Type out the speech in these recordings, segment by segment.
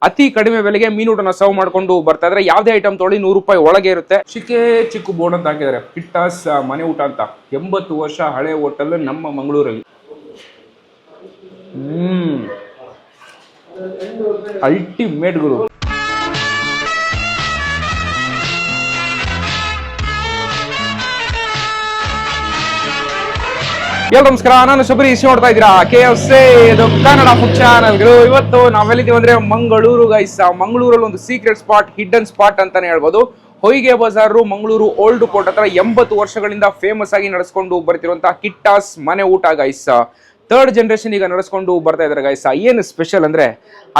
ಅತಿ ಕಡಿಮೆ ಬೆಲೆಗೆ ಮೀನೂಟನ ಸರ್ವ್ ಮಾಡ್ಕೊಂಡು ಬರ್ತಾ ಇದ್ರೆ ಯಾವುದೇ ಐಟಮ್ ತೊಗೊಳ್ಳಿ 100 ರೂಪಾಯಿ ಒಳಗೆ ಇರುತ್ತೆ. ಚಿಕ್ಕ ಬೋರ್ಡ್ ಅಂತ ಹಾಕಿದ್ದಾರೆ, ಕಿಟ್ಟಾಸ್ ಮನೆ ಊಟ ಅಂತ. 80 ವರ್ಷ ಹಳೆ ಹೋಟೆಲ್ ನಮ್ಮ ಮಂಗಳೂರಲ್ಲಿ. ಅಲ್ಟಿಮೇಟ್ ಗುರು. ಎಲ್ಲ ನಮಸ್ಕಾರ, ನಾನು ಶಬರೀಶ್, ನೋಡ್ತಾ ಇದ್ದೀರಾ KFC, ಇದು ಕನ್ನಡ ಫುಡ್ ಚಾನಲ್ಗಳು. ಇವತ್ತು ನಾವೆಲ್ಲಿದ್ದೀವಿ ಅಂದ್ರೆ ಮಂಗಳೂರು ಗೈಸ್. ಮಂಗಳೂರಲ್ಲಿ ಒಂದು ಸೀಕ್ರೆಟ್ ಸ್ಪಾಟ್, ಹಿಡನ್ ಸ್ಪಾಟ್ ಅಂತಾನೆ ಹೇಳ್ಬೋದು. ಹೊಯ್ಗೆ ಬಜಾರು, ಮಂಗಳೂರು ಓಲ್ಡ್ ಕೋರ್ಟ್ ಹತ್ರ 80 ವರ್ಷಗಳಿಂದ ಫೇಮಸ್ ಆಗಿ ನಡೆಸ್ಕೊಂಡು ಬರ್ತಿರುವಂತಹ ಕಿಟ್ಟಾಸ್ ಮನೆ ಊಟ ಗೈಸ್. 3rd ಜನರೇಷನ್ ಈಗ ನಡೆಸ್ಕೊಂಡು ಬರ್ತಾ ಇದ್ದಾರೆ ಗೈಸ್. ಏನು ಸ್ಪೆಷಲ್ ಅಂದ್ರೆ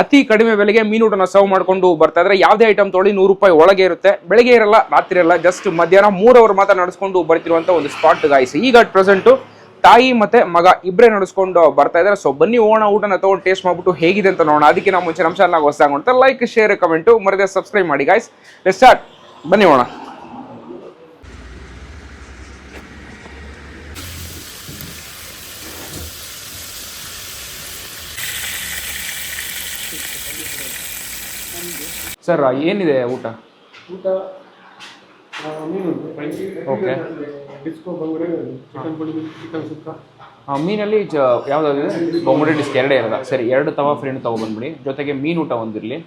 ಅತಿ ಕಡಿಮೆ ಬೆಲೆಗೆ ಮೀನೂಟನ ಸರ್ವ್ ಮಾಡ್ಕೊಂಡು ಬರ್ತಾ ಇದ್ರೆ ಯಾವುದೇ ಐಟಮ್ ತೊಗೊಳ್ಳಿ 100 ರೂಪಾಯಿ ಒಳಗೆ ಇರುತ್ತೆ. ಬೆಳಗ್ಗೆ ಇರಲ್ಲ, ರಾತ್ರಿ ಇರಲ್ಲ, ಜಸ್ಟ್ ಮಧ್ಯಾಹ್ನ 3 ಅವರ್ ಮಾತ್ರ ನಡೆಸ್ಕೊಂಡು ಬರ್ತಿರುವಂತ ಒಂದು ಸ್ಪಾಟ್ ಗೈಸ್. ಈಗ ಪ್ರೆಸೆಂಟ್ ತಾಯಿ ಮತ್ತೆ ಮಗ ಇಬ್ಬರೇ ನಡೆಸ್ಕೊಂಡು ಬರ್ತಾ ಇದ್ದಾರೆ. ಸೊ ಬನ್ನಿ ಹೋಗೋಣ, ಊಟನ ತಗೊಂಡು ಟೇಸ್ಟ್ ಮಾಡ್ಬಿಟ್ಟು ಹೇಗಿದೆ ಅಂತ ನೋಡೋಣ. ಅದಕ್ಕೆ ನಾವು ಮುಂಚೆ ನಮ್ಮ ಚಾನಲ್ ಹೊಸದಾಗಿ ನೋಡ್ತಾ ಲೈಕ್, ಶೇರ್, ಕಮೆಂಟ್ ಮರದೇ ಸಬ್ಸ್ಕ್ರೈಬ್ ಮಾಡಿ ಗೈಸ್. ಲೆಟ್ಸ್ ಸ್ಟಾರ್ಟ್, ಬನ್ನಿ ಹೋಗೋಣ. ಸರ್ ಏನಿದೆ ಊಟ? ಓಕೆ, ಮೀನಲ್ಲಿ ಯಾವ್ದಾಗಿದೆ? ಬೊಂಗುಡೆ ಡಿಸ್ಕ್ ಎರಡೇ ಇರೋದ? ಸರಿ, 2 ತವಾ ಫ್ರೈನು ತೊಗೊಬಂದ್ಬಿಡಿ. ಜೊತೆಗೆ ಮೀನೂಟ ಒಂದಿರಲಿ.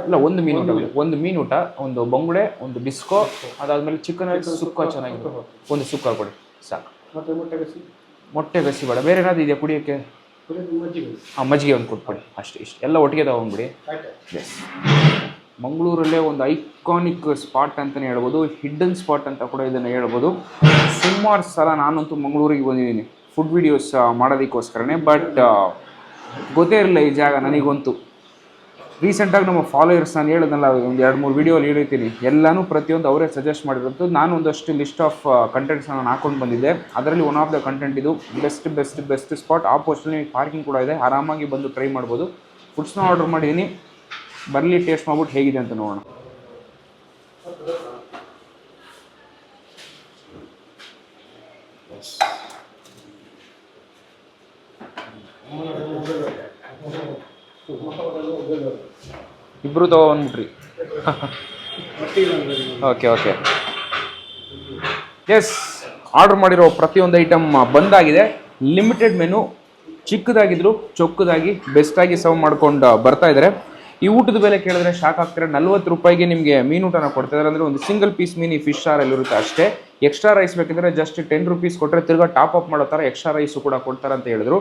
ಇಲ್ಲ, ಒಂದು ಮೀನೂಟ, ಒಂದು ಮೀನೂಟ, ಒಂದು ಬೊಂಗುಡೆ, ಒಂದು ಡಿಸ್ಕೋ, ಅದಾದ್ಮೇಲೆ ಚಿಕನ್ ಸುಕ್ಕ ಚೆನ್ನಾಗಿದೆ, ಒಂದು ಸುಕ್ಕ ಕೊಡಿ ಸಾಕು. ಮೊಟ್ಟೆ ಗಸಿ ಬೇಡ, ಬೇರೆ ಏನಾದ್ರು ಇದೆಯಾ ಕುಡಿಯೋಕ್ಕೆ? ಮಜ್ಜಿಗೆ ಒಂದು ಕೊಟ್ಬಿಡಿ, ಅಷ್ಟೇ. ಇಷ್ಟು ಎಲ್ಲ ಒಟ್ಟಿಗೆ ತಗೊಂಡ್ಬಿಡಿ. ಎಸ್, ಮಂಗಳೂರಲ್ಲೇ ಒಂದು ಐಕಾನಿಕ್ ಸ್ಪಾಟ್ ಅಂತಲೇ ಹೇಳ್ಬೋದು, ಹಿಡ್ಡನ್ ಸ್ಪಾಟ್ ಅಂತ ಕೂಡ ಇದನ್ನು ಹೇಳ್ಬೋದು. ಸುಮಾರು ಸಲ ನಾನಂತೂ ಮಂಗಳೂರಿಗೆ ಬಂದಿದ್ದೀನಿ ಫುಡ್ ವೀಡಿಯೋಸ್ ಮಾಡೋದಕ್ಕೋಸ್ಕರನೇ, ಬಟ್ ಗೊತ್ತೇ ಇರಲಿಲ್ಲ ಈ ಜಾಗ ನನಗಂತೂ. ರೀಸೆಂಟಾಗಿ ನಮ್ಮ ಫಾಲೋಯರ್ಸ್, ನಾನು ಹೇಳಿದ್ನಲ್ಲ ಒಂದು 2-3 ವೀಡಿಯೋಲ್ಲಿ ಹೇಳಿರ್ತೀನಿ, ಎಲ್ಲನೂ ಪ್ರತಿಯೊಂದು ಅವರೇ ಸಜೆಸ್ಟ್ ಮಾಡಿರೋದು. ನಾನು ಒಂದಷ್ಟು ಲಿಸ್ಟ್ ಆಫ್ ಕಂಟೆಂಟ್ಸ್ ನಾನು ಹಾಕೊಂಡು ಬಂದಿದ್ದೆ. ಅದರಲ್ಲಿ ಒನ್ ಆಫ್ ದ ಕಂಟೆಂಟ್ ಇದು. Best spot. ಆಪೋಸಿಟ್ಲಿ ಪಾರ್ಕಿಂಗ್ ಕೂಡ ಇದೆ, ಆರಾಮಾಗಿ ಬಂದು ಟ್ರೈ ಮಾಡ್ಬೋದು. ಫುಡ್ಸ್ನ ಆರ್ಡರ್ ಮಾಡಿದ್ದೀನಿ, ಬರಲಿ ಟೇಸ್ಟ್ ಮಾಡ್ಬಿಟ್ಟು ಹೇಗಿದೆ ಅಂತ ನೋಡೋಣ. ಇಬ್ರು ತಗೊಂಡ್ಬಿಟ್ರಿ. ಓಕೆ, ಎಸ್, ಆರ್ಡರ್ ಮಾಡಿರೋ ಪ್ರತಿಯೊಂದು ಐಟಮ್ ಬಂದಾಗಿದೆ. ಲಿಮಿಟೆಡ್ ಮೆನು, ಚಿಕ್ಕದಾಗಿದ್ರು ಚೊಕ್ಕದಾಗಿ ಬೆಸ್ಟಾಗಿ ಸರ್ವ್ ಮಾಡ್ಕೊಂಡು ಬರ್ತಾ ಇದ್ದಾರೆ. ಈ ಊಟದ ಬೆಲೆ ಕೇಳಿದ್ರೆ ಶಾಕ್ ಆಗ್ತಾರೆ. 40 ರೂಪಾಯಿಗೆ ನಿಮಗೆ ಮೀನೂಟನ ಕೊಡ್ತಾ ಇದ್ದಾರೆ. ಅಂದರೆ ಒಂದು ಸಿಂಗಲ್ ಪೀಸ್ ಮೀನು ಫಿಶ್ ಸಾರಲ್ಲಿ ಇರುತ್ತೆ ಅಷ್ಟೇ. ಎಕ್ಸ್ಟ್ರಾ ರೈಸ್ ಬೇಕಿದ್ರೆ ಜಸ್ಟ್ 10 ರೂಪೀಸ್ ಕೊಟ್ಟರೆ ತಿರ್ಗಾ ಟಾಪ್ ಅಪ್ ಮಾಡೋ ಥರ ಎಕ್ಸ್ಟ್ರಾ ರೈಸು ಕೂಡ ಕೊಡ್ತಾರೆ ಅಂತ ಹೇಳಿದ್ರು.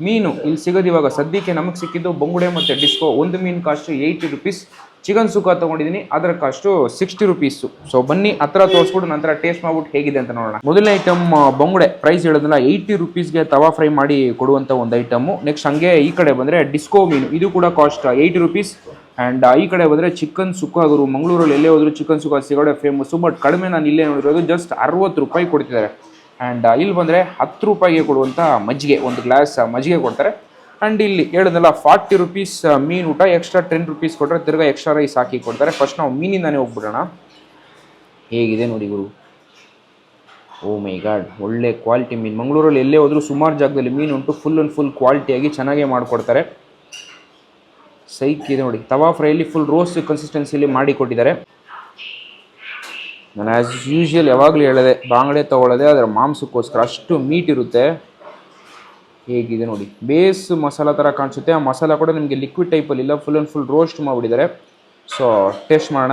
ಮೀನು ಇಲ್ಲಿ ಸಿಗೋದು ಇವಾಗ ಸದ್ಯಕ್ಕೆ ನಮಗೆ ಸಿಕ್ಕಿದ್ದು ಬೊಂಗುಡೆ ಮತ್ತು ಡಿಸ್ಕೋ. ಒಂದು ಮೀನು ಕಾಸ್ಟು 80 ರೂಪೀಸ್. ಚಿಕನ್ ಸುಕ್ಕ ತೊಗೊಂಡಿದ್ದೀನಿ, ಅದರ ಕಾಸ್ಟು 60 ರೂಪೀಸು. ಸೊ ಬನ್ನಿ ಹತ್ರ ತೋರಿಸ್ಬಿಟ್ಟು ನಂತರ ಟೇಸ್ಟ್ ಮಾಡ್ಬಿಟ್ಟು ಹೇಗಿದೆ ಅಂತ ನೋಡೋಣ. ಮೊದಲನೇ ಐಟಮ್ ಬೊಂಗುಡೆ, ಪ್ರೈಸ್ ಹೇಳೋದಲ್ಲ 80 ರೂಪೀಸ್ಗೆ ತವಾ ಫ್ರೈ ಮಾಡಿ ಕೊಡುವಂಥ ಒಂದು ಐಟಮು. ನೆಕ್ಸ್ಟ್ ಹಂಗೆ ಈ ಕಡೆ ಬಂದರೆ ಡಿಸ್ಕೋ ಮೀನು, ಇದು ಕೂಡ ಕಾಸ್ಟ್ 80 ರೂಪೀಸ್. ಆ್ಯಂಡ್ ಈ ಕಡೆ ಬಂದರೆ ಚಿಕನ್ ಸುಕ್ಕ. ಗುರು, ಮಂಗಳೂರಲ್ಲಿ ಎಲ್ಲೇ ಹೋದ್ರು ಚಿಕನ್ ಸುಕ್ಕ ಸಿಗೋಡೆ ಫೇಮಸ್ಸು, ಬಟ್ ಕಡಿಮೆ ನಾನು ಇಲ್ಲೇ ನೋಡಿರೋದು ಜಸ್ಟ್ 60 ರೂಪಾಯಿ ಕೊಡ್ತಿದ್ದಾರೆ. ಆ್ಯಂಡ್ ಇಲ್ಲಿ ಬಂದರೆ 10 ರೂಪಾಯಿಗೆ ಕೊಡುವಂಥ ಮಜ್ಜಿಗೆ, ಒಂದು ಗ್ಲಾಸ್ ಮಜ್ಜಿಗೆ ಕೊಡ್ತಾರೆ. ಆ್ಯಂಡ್ ಇಲ್ಲಿ ಹೇಳಿದ್ನಲ್ಲ 40 ರೂಪೀಸ್ ಮೀನು ಊಟ, ಎಕ್ಸ್ಟ್ರಾ 10 ರೂಪೀಸ್ ಕೊಟ್ಟರೆ ತಿರ್ಗಾ ಎಕ್ಸ್ಟ್ರಾ ರೈಸ್ ಹಾಕಿ ಕೊಡ್ತಾರೆ. ಫಸ್ಟ್ ನಾವು ಮೀನಿಂದಾನೇ ಹೋಗ್ಬಿಡೋಣ. ಹೇಗಿದೆ ನೋಡಿ ಗುರು, ಓ ಮೈ ಗಾಡ್, ಒಳ್ಳೆ ಕ್ವಾಲಿಟಿ ಮೀನು. ಮಂಗಳೂರಲ್ಲಿ ಎಲ್ಲೇ ಹೋದರೂ ಸುಮಾರು ಜಾಗದಲ್ಲಿ ಮೀನು ಉಂಟು, ಫುಲ್ ಕ್ವಾಲಿಟಿಯಾಗಿ ಚೆನ್ನಾಗೇ ಮಾಡಿಕೊಡ್ತಾರೆ. ಸೈಕ್ ಇದೆ ನೋಡಿ. ತವಾ ಫ್ರೈಲಿ ಫುಲ್ ರೋಸ್ಟ್ ಕನ್ಸಿಸ್ಟೆನ್ಸಿಲಿ ಮಾಡಿ ಕೊಟ್ಟಿದ್ದಾರೆ. ನಾನು ಆ್ಯಸ್ ಯೂಶ್ವಲ್ ಯಾವಾಗಲೂ ಹೇಳಿದೆ, ಬಾಂಗಡೆ ತೊಗೊಳ್ಳೋದೆ ಅದರ ಮಾಂಸಕ್ಕೋಸ್ಕರ, ಅಷ್ಟು ಮೀಟ್ ಇರುತ್ತೆ. ಹೇಗಿದೆ ನೋಡಿ, ಬೇಸ್ ಮಸಾಲ ಥರ ಕಾಣಿಸುತ್ತೆ. ಆ ಮಸಾಲ ಕೂಡ ನಿಮಗೆ ಲಿಕ್ವಿಡ್ ಟೈಪಲ್ಲಿ ಇಲ್ಲ, ಫುಲ್ ರೋಸ್ಟ್ ಮಾಡಿಬಿಟ್ಟಿದ್ದಾರೆ. ಸೊ ಟೇಸ್ಟ್ ಮಾಡೋಣ.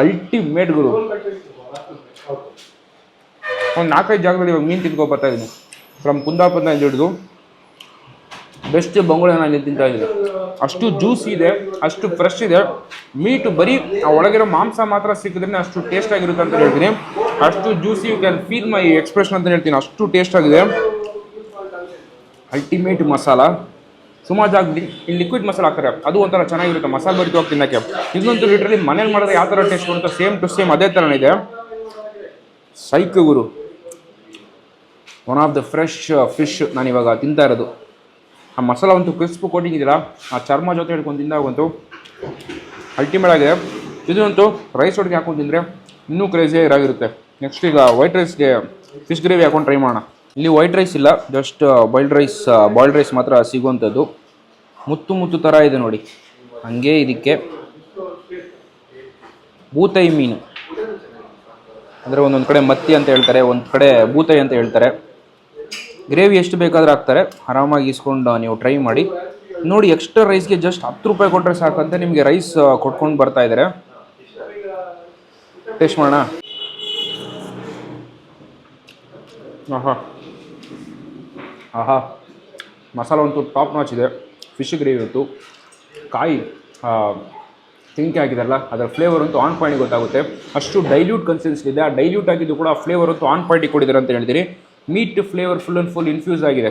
ಅಲ್ಟಿಮೇಟ್ ಗುರು. ಒಂದು 4-5 ಜಾಗದಲ್ಲಿ ಇವಾಗ ಮೀನು ತಿನ್ಕೊ ಬರ್ತಾ ಇದ್ದೀನಿ. ಫ್ರಮ್ ಕುಂದಾಪುರದಿಂದ ಹಿಡಿದು ಬೆಸ್ಟ್ ಬೊಂಗುಳೆ ನಾನು ಇಲ್ಲಿ ತಿಂತಾ ಇದ್ದೀನಿ. ಅಷ್ಟು ಜ್ಯೂಸ್ ಇದೆ, ಅಷ್ಟು ಫ್ರೆಶ್ ಇದೆ. ಮೀಟು ಬರೀ ಆ ಒಳಗಿರೋ ಮಾಂಸ ಮಾತ್ರ ಸಿಕ್ಕಿದ್ರೆ ಅಷ್ಟು ಟೇಸ್ಟ್ ಆಗಿರುತ್ತೆ ಅಂತ ಹೇಳ್ತೀನಿ. ಅಷ್ಟು juicy, you can feel my expression ಅಂತ ಹೇಳ್ತೀನಿ. ಅಷ್ಟು ಟೇಸ್ಟ್ ಆಗಿದೆ. ಅಲ್ಟಿಮೇಟ್ ಮಸಾಲ. ಸುಮಾರು ಜಾಗದಲ್ಲಿ ಇಲ್ಲಿ ಲಿಕ್ವಿಡ್ ಮಸಾಲ ಹಾಕ್ತಾರೆ, ಅದು ಒಂಥರ ಚೆನ್ನಾಗಿರುತ್ತೆ ಮಸಾಲೆ ಬರಿತು ತಿನ್ನೋಕ್ಕೆ. ಇದೊಂದು ಲೀಟ್ರಲ್ಲಿ ಮನೇಲಿ ಮಾಡಿದ್ರೆ ಯಾವ ಥರ ಟೇಸ್ಟ್ ಬರುತ್ತೆ ಸೇಮ್ ಟು ಸೇಮ್ ಅದೇ ಥರನೇ ಇದೆ. ಸೈಕ್ ಗುರು. One of the fresh fish ನಾನಿವಾಗ ತಿಂತಾ ಇರೋದು. ಆ ಮಸಾಲ ಅಂತೂ ಕ್ರಿಸ್ಪ್ ಕೋಟಿಂಗ್ ಇದೆಯಲ್ಲ, ಆ ಚರ್ಮ ಜೊತೆ ಹಿಡ್ಕೊಂಡು ತಿಂದಾಗಂತೂ ಅಲ್ಟಿಮೇಟ್ ಆಗಿದೆ. ಇದಂತೂ ರೈಸ್ ಒಟ್ಟಿಗೆ ಹಾಕೊಂಡು ತಿಂದರೆ ಇನ್ನೂ ಕ್ರೇಜಿಯಾಗಿರುತ್ತೆ. ನೆಕ್ಸ್ಟ್ ಈಗ ವೈಟ್ ರೈಸ್ಗೆ ಫಿಶ್ ಗ್ರೇವಿ ಹಾಕೊಂಡು ಟ್ರೈ ಮಾಡೋಣ. ಇಲ್ಲಿ ವೈಟ್ ರೈಸ್ ಇಲ್ಲ, ಜಸ್ಟ್ ಬಾಯ್ಲ್ಡ್ ರೈಸ್ ಮಾತ್ರ ಸಿಗುವಂಥದ್ದು. ಮುತ್ತು ಮುತ್ತು ಥರ ಇದೆ ನೋಡಿ. ಹಂಗೆ ಇದಕ್ಕೆ ಬೂತೈ ಮೀನು ಅಂದರೆ ಒಂದೊಂದು ಕಡೆ ಮತ್ತಿ ಅಂತ ಹೇಳ್ತಾರೆ, ಒಂದು ಕಡೆ ಬೂತೈ ಅಂತ ಹೇಳ್ತಾರೆ. ಗ್ರೇವಿ ಎಷ್ಟು ಬೇಕಾದರೂ ಹಾಕ್ತಾರೆ, ಆರಾಮಾಗಿ ಇಸ್ಕೊಂಡು ನೀವು ಟ್ರೈ ಮಾಡಿ ನೋಡಿ. ಎಕ್ಸ್ಟ್ರಾ ರೈಸ್ಗೆ ಜಸ್ಟ್ 10 ರೂಪಾಯಿ ಕೊಟ್ಟರೆ ಸಾಕಂತೆ ನಿಮಗೆ ರೈಸ್ ಕೊಟ್ಕೊಂಡು ಬರ್ತಾ ಇದ್ದಾರೆ. ಟೇಸ್ಟ್ ಮಾಡೋಣ. ಆಹಾ ಮಸಾಲ ಅಂತೂ ಟಾಪ್ ನಾಚ್ ಇದೆ. ಫಿಶ್ ಗ್ರೇವಿ ಅಂತೂ ಕಾಯಿ ತಿಂಕೆ ಹಾಕಿದಾರಲ್ಲ ಅದರ ಫ್ಲೇವರ್ ಅಂತೂ ಆನ್ ಪಾಯಿಂಟ್ ಗೊತ್ತಾಗುತ್ತೆ. ಅಷ್ಟು ಡೈಲ್ಯೂಟ್ ಕನ್ಸಿಸ್ಟೆನ್ಸಿ ಇದೆ. ಆ ಡೈಲ್ಯೂಟ್ ಆಗಿದ್ದು ಕೂಡ ಫ್ಲೇವರ್ ಅಂತೂ ಆನ್ ಪಾಯಿಂಟಿಗೆ ಕೊಟ್ಟಿದ್ದಾರೆ ಅಂತ ಹೇಳ್ತೀರಿ. Meet flavour full and full infuse ಆಗಿದೆ.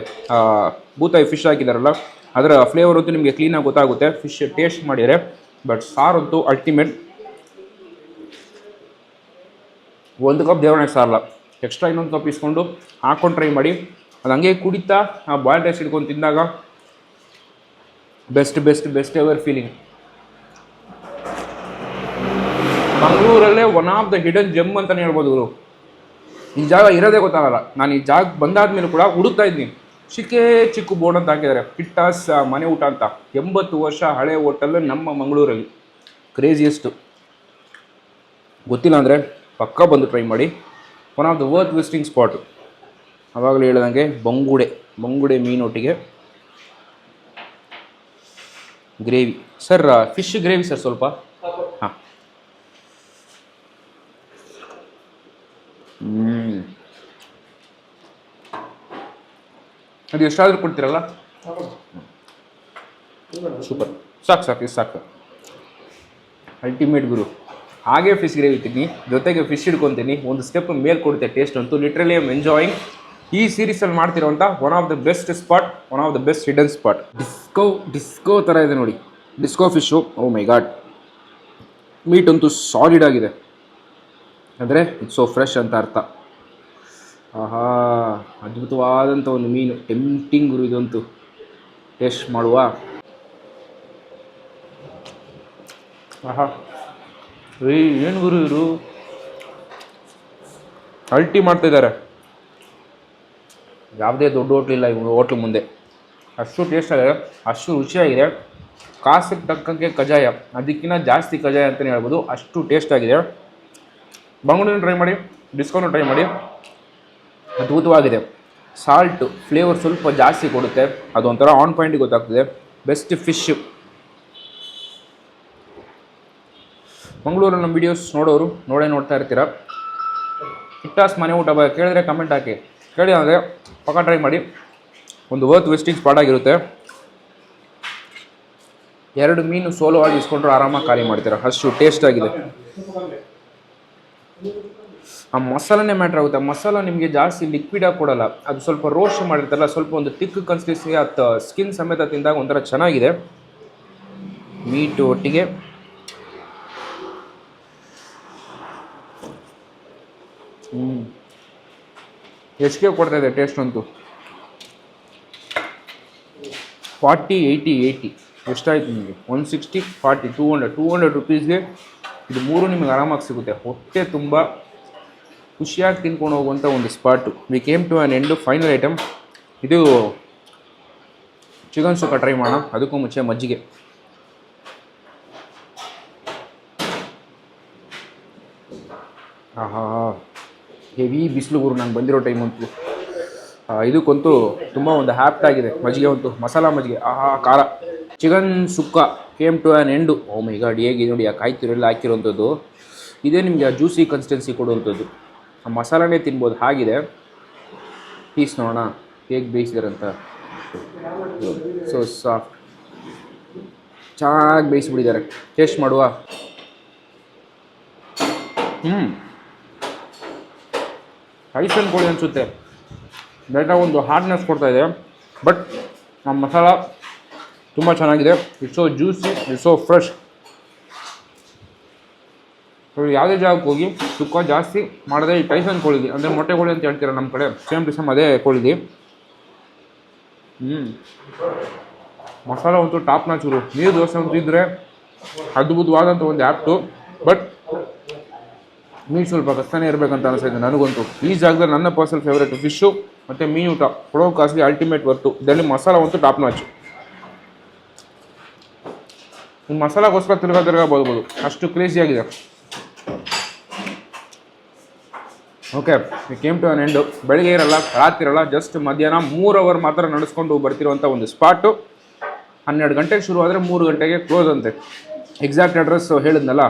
ಬೂತಾಯಿ ಫಿಶ್ ಹಾಕಿದಾರಲ್ಲ ಅದರ ಫ್ಲೇವರ್ ಅಂತೂ ನಿಮಗೆ ಕ್ಲೀನಾಗಿ ಗೊತ್ತಾಗುತ್ತೆ ಫಿಶ್ ಟೇಸ್ಟ್ ಮಾಡಿದರೆ. ಬಟ್ ಸಾರಂತೂ ಅಲ್ಟಿಮೇಟ್. 1 ಕಪ್ ದೇವರನಾಗ ಸಾರಲ್ಲ, ಎಕ್ಸ್ಟ್ರಾ ಇನ್ನೊಂದು ಕಪ್ ಇಸ್ಕೊಂಡು ಹಾಕ್ಕೊಂಡು ಟ್ರೈ ಮಾಡಿ. ಅದು ಹಂಗೆ ಕುಡಿತಾ ಆ ಬಾಯ್ಲ್ಡ್ ರೈಸ್ ಹಿಡ್ಕೊಂಡು ತಿಂದಾಗ ಬೆಸ್ಟ್ ಎವರ್ ಫೀಲಿಂಗ್. ಮಂಗಳೂರಲ್ಲೇ one of the hidden gem ಅಂತಲೇ ಹೇಳ್ಬೋದು ಗುರು. ಈ ಜಾಗ ಇರೋದೇ ಗೊತ್ತಾಗಲ್ಲ. ನಾನು ಈ ಜಾಗ ಬಂದಾದ್ಮೇಲೆ ಕೂಡ ಹುಡುಕ್ತಾ ಇದ್ದೀನಿ. ಚಿಕ್ಕ ಬೋರ್ಡ್ ಅಂತ ಹಾಕಿದ್ದಾರೆ, ಕಿಟ್ಟಾಸ್ ಮನೆ ಊಟ ಅಂತ. 80 ವರ್ಷ ಹಳೆ ಹೋಟೆಲ್ ನಮ್ಮ ಮಂಗಳೂರಲ್ಲಿ. ಕ್ರೇಜಿಯಸ್ಟು. ಗೊತ್ತಿಲ್ಲ ಅಂದರೆ ಪಕ್ಕ ಬಂದು ಟ್ರೈ ಮಾಡಿ. One of the worth visiting spot. ಆವಾಗಲೇ ಹೇಳ್ದಂಗೆ ಬಂಗುಡೆ ಮೀನೊಟ್ಟಿಗೆ gravy. Sir fish gravy sir ಸ್ವಲ್ಪ. ಹಾಂ ಅದು ಎಷ್ಟಾದರೂ ಕೊಡ್ತೀರಲ್ಲ, ಸೂಪರ್. ಸಾಕು ಅಲ್ಟಿಮೇಟ್ ಗುರು. ಹಾಗೆ ಫಿಶ್ ಗ್ರೇವಿ ತಿನ್ನಿ, ಜೊತೆಗೆ ಫಿಶ್ ಹಿಡ್ಕೊತೀನಿ, ಒಂದು ಸ್ಟೆಪ್ ಮೇಲೆ ಕೊಡುತ್ತೆ ಟೇಸ್ಟ್ ಅಂತೂ. Literally I am enjoying. ಈ ಸೀರೀಸಲ್ಲಿ ಮಾಡ್ತಿರೋಂಥ one of the best spot, one of the best hidden spot. Disco ಥರ ಇದೆ ನೋಡಿ, disco fish. Oh my god. Meat ಅಂತೂ ಸಾಲಿಡ್ ಆಗಿದೆ, ಅಂದರೆ ಇಟ್ಸ್ ಸೋ ಫ್ರೆಶ್ ಅಂತ ಅರ್ಥ. ಆಹಾ ಅದ್ಭುತವಾದಂಥ ಒಂದು ಮೀನು. ಟೆಂಪ್ಟಿಂಗ್ ಗುರು ಇದಂತೂ. ಟೇಸ್ಟ್ ಮಾಡುವ. ಆಹಾ ಏನು ಗುರು ಇವರು ಅಲ್ಟಿ ಮಾಡ್ತಿದ್ದಾರೆ. ಯಾವುದೇ ದೊಡ್ಡ ಹೋಟ್ಲಿಲ್ಲ ಇವರು ಹೋಟ್ಲು ಮುಂದೆ. ಅಷ್ಟು ಟೇಸ್ಟ್ ಆಗಿದೆ, ಅಷ್ಟು ರುಚಿಯಾಗಿದೆ. ಕಾಸಿಗೆ ತಕ್ಕಂಗೆ ಕಜಾಯ, ಅದಕ್ಕಿಂತ ಜಾಸ್ತಿ ಕಜಾಯ ಅಂತಲೇ ಹೇಳ್ಬೋದು. ಅಷ್ಟು ಟೇಸ್ಟ್ ಆಗಿದೆ. ಬಂಗುಳೂರಿನ ಟ್ರೈ ಮಾಡಿ, ಡಿಸ್ಕೌಂಟ್ ಟ್ರೈ ಮಾಡಿ. ಅದ್ಭುತವಾಗಿದೆ. ಸಾಲ್ಟು ಫ್ಲೇವರ್ ಸ್ವಲ್ಪ ಜಾಸ್ತಿ ಕೊಡುತ್ತೆ, ಅದೊಂಥರ ಆನ್ ಪಾಯಿಂಟಿಗೆ ಗೊತ್ತಾಗ್ತದೆ. Best fish. ಮಂಗಳೂರಲ್ಲಿ ನಮ್ಮ ವೀಡಿಯೋಸ್ ನೋಡೋರು ನೋಡ್ತಾ ಇರ್ತೀರ. ಕಿಟ್ಟಾಸ್ ಮನೆ ಊಟ ಕೇಳಿದ್ರೆ ಕಮೆಂಟ್ ಹಾಕಿ. ಕೇಳಿ ಅಂದರೆ ಪಕ್ಕ ಟ್ರೈ ಮಾಡಿ. ಒಂದು ವರ್ತ್ ವಿಸಿಟಿಂಗ್ ಸ್ಪಾಟ್ ಆಗಿರುತ್ತೆ. 2 ಮೀನು ಸೋಲೋ ಆಗಿ ಇಸ್ಕೊಂಡ್ರು ಆರಾಮಾಗಿ ಖಾಲಿ ಮಾಡ್ತೀರ, ಅಷ್ಟು ಟೇಸ್ಟ್ ಆಗಿದೆ. ಆ ಮಸಾಲನೇ ಮ್ಯಾಟ್ರ್ ಆಗುತ್ತೆ. ಮಸಾಲ ನಿಮಗೆ ಜಾಸ್ತಿ ಲಿಕ್ವಿಡಾಗಿ ಕೊಡಲ್ಲ, ಅದು ಸ್ವಲ್ಪ ರೋಸ್ಟ್ ಮಾಡಿರ್ತಾರಲ್ಲ, ಸ್ವಲ್ಪ ಒಂದು ತಿಕ್ ಕನ್ಸಿಸ್ಟೆನ್ಸಿ. ಅದು ಸ್ಕಿನ್ ಸಮೇತ ತಿಂದಾಗ ಒಂಥರ ಚೆನ್ನಾಗಿದೆ. ಮೀಟು ಒಟ್ಟಿಗೆ ಎಷ್ಟಿಗೆ ಕೊಡ್ತಾ ಇದೆ ಟೇಸ್ಟ್ ಅಂತೂ. 40, 80 ಎಷ್ಟಾಯಿತು ನಿಮಗೆ? 160, 40, 200 ರುಪೀಸ್ಗೆ ಇದು 3 ನಿಮಗೆ ಆರಾಮಾಗಿ ಸಿಗುತ್ತೆ. ಹೊಟ್ಟೆ ತುಂಬ ಖುಷಿಯಾಗಿ ತಿನ್ಕೊಂಡು ಹೋಗುವಂಥ ಒಂದು spot. We came to an end. Final item ಇದು ಚಿಕನ್ ಸುಕ್ಕ ಟ್ರೈ ಮಾಡೋಣ. ಅದಕ್ಕೂ ಮುಂಚೆ ಮಜ್ಜಿಗೆ. ಆಹಾ ಹೆವಿ ಬಿಸಿಲು ಗುರು ನಾನು ಬಂದಿರೋ ಟೈಮ್ ಅಂತೂ. ಇದಕ್ಕಂತೂ ತುಂಬ ಒಂದು ಹ್ಯಾಪ್ಟ್ ಆಗಿದೆ. ಮಜ್ಜಿಗೆ ಅಂತೂ ಮಸಾಲ ಮಜ್ಜಿಗೆ, ಆಹಾ ಖಾರ. Chicken sukka came to an end. Oh my god, ಹೇಗೆ ನೋಡಿ ಆ ಕಾಯ್ತಿರೆಲ್ಲ ಹಾಕಿರೋಂಥದ್ದು. ಇದೇ ನಿಮಗೆ ಆ ಜ್ಯೂಸಿ ಕನ್ಸಿಸ್ಟೆನ್ಸಿ ಕೊಡುವಂಥದ್ದು. ಆ ಮಸಾಲನೇ ತಿನ್ಬೋದು ಹಾಗಿದೆ. ಪೀಸ್ ನೋಡೋಣ ಹೇಗೆ ಬೇಯಿಸಿದಾರಂತ. ಸೊ ಸಾಫ್ಟ್, ಚೆನ್ನಾಗಿ ಬೇಯಿಸಿಬಿಟ್ಟಿದ್ದಾರೆ. ಟೇಸ್ಟ್ ಮಾಡುವ. ಟೈಸನ್ ಕೋಳಿ ಅನಿಸುತ್ತೆ. ಬೇಟ ಒಂದು ಹಾರ್ಡ್ನೆಸ್ ಕೊಡ್ತಾಯಿದೆ. ಬಟ್ ಆ ಮಸಾಲ ತುಂಬ ಚೆನ್ನಾಗಿದೆ. It's so juicy, it's so fresh. ಯಾವುದೇ ಜಾಗಕ್ಕೆ ಹೋಗಿ ಸುಕ್ಕ ಜಾಸ್ತಿ ಮಾಡದೆ ಈ ಟೈಸನ್ ಕೋಳಿಗೆ, ಅಂದರೆ ಮೊಟ್ಟೆ ಕೋಳಿ ಅಂತ ಹೇಳ್ತೀರ ನಮ್ಮ ಕಡೆ, ಸೇಮ್ ಟು ಸೇಮ್ ಅದೇ ಕೋಳಿಗೆ. ಮಸಾಲ ಅಂತೂ ಟಾಪ್ ನಾಚೂರು. ನೀರು ದೋಸೆ ಅಂತೂ ಇದ್ದರೆ ಅದ್ಭುತವಾದಂಥ ಒಂದು ಆ್ಯಪ್ಟು. ಬಟ್ ಮೀನು ಸ್ವಲ್ಪ ಕಷ್ಟನೇ ಇರಬೇಕಂತ ಅನಿಸ್ತಾ ನನಗಂತೂ. ಈ ಜಾಗದಲ್ಲಿ ನನ್ನ ಪರ್ಸನಲ್ ಫೇವ್ರೇಟ್ ಫಿಶ್ಶು ಮತ್ತು ಮೀನು ಊಟ ಕೊಡೋ ಕಾಸಿಗೆ ಅಲ್ಟಿಮೇಟ್ ವರ್ತು. ಇದರಲ್ಲಿ ಮಸಾಲ ಅಂತೂ ಟಾಪ್ ನಾಚ್. ಮಸಾಲಾಗೋಸ್ಕರ ತಿರ್ಗಾಬೋದು, ಅಷ್ಟು ಕ್ರೇಜಿಯಾಗಿದೆ. Okay, came to an end. ಬೆಳಗ್ಗೆ ಇರಲ್ಲ, ರಾತ್ರಿ ಇರಲ್ಲ, ಜಸ್ಟ್ ಮಧ್ಯಾಹ್ನ 3 ಅವರ್ ಮಾತ್ರ ನಡೆಸ್ಕೊಂಡು ಬರ್ತಿರುವಂಥ ಒಂದು ಸ್ಪಾಟು. 12 ಗಂಟೆಗೆ ಶುರು ಆದರೆ 3 ಗಂಟೆಗೆ ಕ್ಲೋಸ್ ಅಂತೆ. ಎಕ್ಸಾಕ್ಟ್ ಅಡ್ರೆಸ್ ಹೇಳಿದ್ನಲ್ಲ,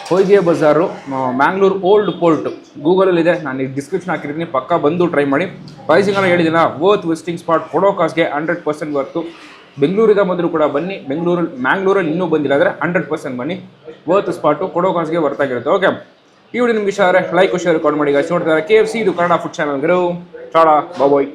ಹೊಯ್ಗೆ ಬಜಾರು, ಮ್ಯಾಂಗ್ಳೂರು ಓಲ್ಡ್ ಪೋರ್ಟ್. ಗೂಗಲಲ್ಲಿದೆ, ನಾನು ಈಗ ಡಿಸ್ಕ್ರಿಪ್ಷನ್ ಹಾಕಿರ್ತೀನಿ, ಪಕ್ಕ ಬಂದು ಟ್ರೈ ಮಾಡಿ. ಪ್ರೈಸಿಂಗನ್ನು ಹೇಳಿದ್ದೀನ, ವರ್ತ್ ವಿಸಿಟಿಂಗ್ ಸ್ಪಾಟ್, ಕೊಡೋ ಕಾಸ್ಗೆ 100% ವರ್ತು. ಬೆಂಗಳೂರಿಂದ ಬಂದರೂ ಕೂಡ ಬನ್ನಿ, ಮ್ಯಾಂಗ್ಳೂರಲ್ಲಿ ಇನ್ನೂ ಬಂದಿಲ್ಲ ಅಂದರೆ 100% ಬನ್ನಿ. ವರ್ತ್ ಸ್ಪಾಟು, ಕೊಡೋ ಕಾಸ್ಗೆ ವರ್ತಾಗಿರುತ್ತೆ. ಓಕೆ, ಈ ವಿಡಿಯೋ ನಿಮ್ಗೆ ಇಷ್ಟ ಆದರೆ ಲೈಕ್ ಶೇರ್ ರೆಕಾರ್ಡ್ ಮಾಡಿ. ನೋಡ್ತಾರೆ KFC, ಇದು ಕನ್ನಡ ಫುಡ್ ಚಾನಲ್. ಟಾಡಾ, ಬಾಯ್.